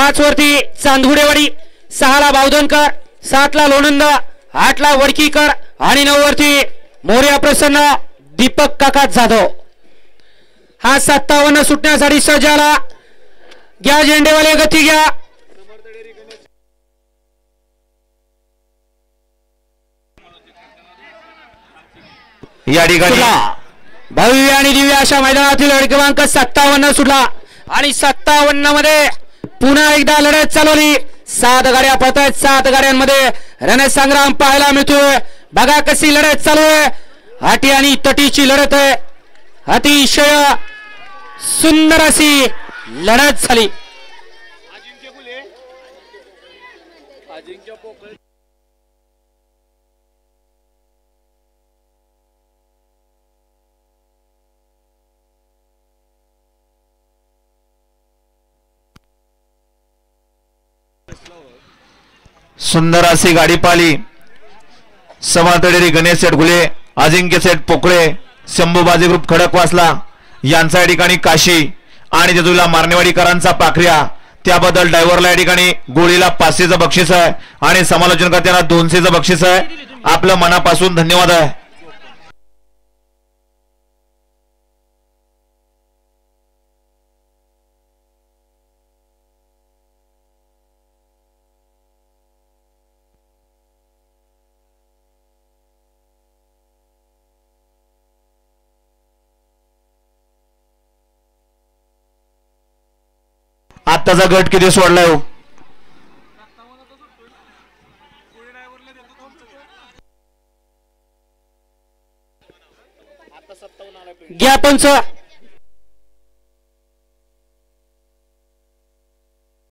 5 वरती चांदुडेवाडी, 6 ला बावधनकर, 7 ला लोणंद, 8 ला वडकीकर आणि 9 वरती मोर्या प्रसन्न दीपक काका जाधव। हा 57 सुटण्यासाठी सज्ज झाला। घ्या झेंडेवाले गती घ्या। या ठिकाणी भव्य आणि दिव्य अशा मैदानातील लढत क्रमांक 57 सुटला आणि 57 मध्ये पुन्हा एकदा लढत चालवली। 7 गाड्या पळत आहेत। 7 गाड्यांमध्ये रणसंग्राम पाहायला मिळतोय। बघा कशी लढत चालू आहे। हाटी आणि तटीची लढत आहे। अतिशय सुंदर अशी लढत झाली। सुंदर अशी गाडी पाली। समातडेरी गणेश शेठ घुले, अजिंक्य शेठ पोकळे, शंभूबाजी ग्रुप खडकवासला यांचा या ठिकाणी काशी आणि जेजुरीला मारणेवाडीकरांचा पाखऱ्या। त्याबद्दल ड्रायव्हरला या ठिकाणी गोळीला 500चं बक्षीस आहे आणि समालोचनकर्त्यांना 200चं बक्षीस आहे। आपलं मनापासून धन्यवाद आहे। आत्ताचा गट किती सोडलाय हो? घ्या पंच।